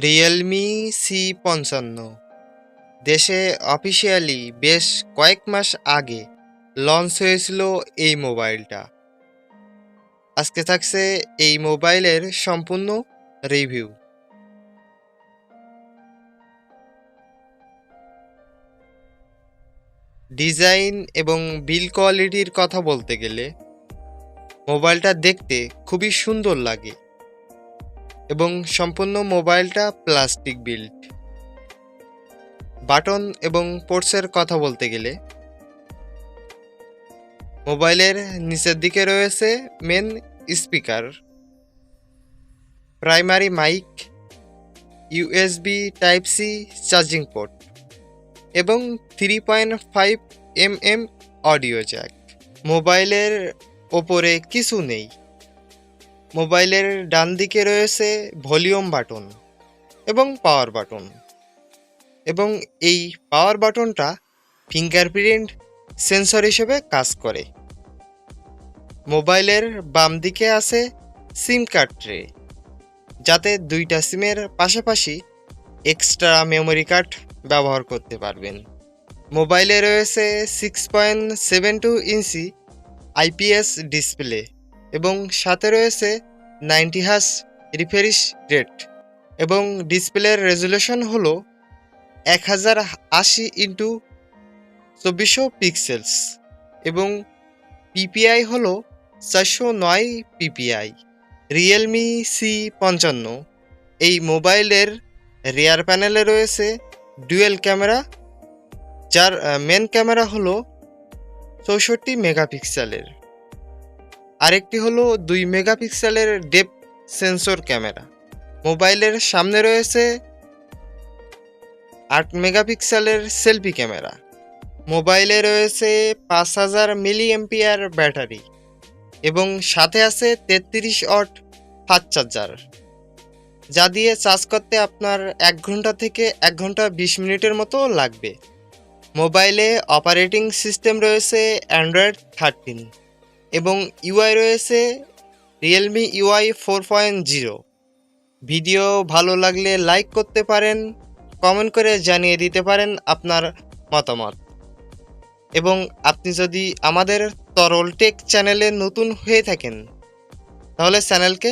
Realme C55 দেশে officially বেশ কয়েক মাস আগে লঞ্চ হয়েছিল এই মোবাইলটা। আজকে থাকছে এই মোবাইলের সম্পূর্ণ রিভিউ। ডিজাইন এবং বিল্ড কোয়ালিটির কথা বলতে গেলে মোবাইলটা দেখতে খুবই সুন্দর লাগে এবং সম্পূর্ণ মোবাইলটা প্লাস্টিক বিল্ড। বাটন এবং পোর্টসের কথা বলতে গেলে মোবাইলের নিচের দিকে রয়েছে main speaker, primary mic, USB type C charging port এবং 3.5mm অডিও জ্যাক। মোবাইলের ওপরে কিছু নেই। মোবাইলের ডান দিকে রয়েছে ভলিউম বাটন এবং পাওয়ার বাটন, এবং এই পাওয়ার বাটনটা ফিঙ্গারপ্রিন্ট সেন্সর হিসেবে কাজ করে। মোবাইলের বাম দিকে আছে সিম কার্ড ট্রে, যাতে দুইটা সিমের পাশাপাশি এক্সট্রা মেমোরি কার্ড ব্যবহার করতে পারবেন। মোবাইলে রয়েছে 6.72 ইঞ্চি IPS ডিসপ্লে এবং সাথে রয়েছে 90 হার্জ রিফ্রেশ রেট, এবং ডিসপ্লের রেজুলেশন হলো 1080x2400 পিক্সেলস এবং PPI হলো 409 PPI। রিয়েলমি C55 এই মোবাইলের রিয়ার প্যানেলে রয়েছে ডুয়েল ক্যামেরা, যার মেন ক্যামেরা হলো 64 মেগাপিক্সেলের, আরেকটি হলো 2 মেগাপিক্সেলের ডেপথ সেন্সর ক্যামেরা। মোবাইলের সামনে রয়েছে 8 মেগাপিক্সেলের সেলফি ক্যামেরা। মোবাইলে রয়েছে 5000 মিলিঅ্যাম্পিয়ার ব্যাটারি এবং সাথে আছে 33 ওয়াট ফাস্ট চার্জার, যা দিয়ে চার্জ করতে আপনার 1 ঘন্টা থেকে 1 ঘন্টা 20 মিনিটের মতো লাগবে। মোবাইলে অপারেটিং সিস্টেম রয়েছে অ্যান্ড্রয়েড 13 এবং UI রয়েছে রিয়েলমি UI 4.0। ভিডিও ভালো লাগলে লাইক করতে পারেন, কমেন্ট করে জানিয়ে দিতে পারেন আপনার মতামত, এবং আপনি যদি আমাদের তরল টেক চ্যানেলে নতুন হয়ে থাকেন তাহলে চ্যানেলকে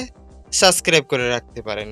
সাবস্ক্রাইব করে রাখতে পারেন।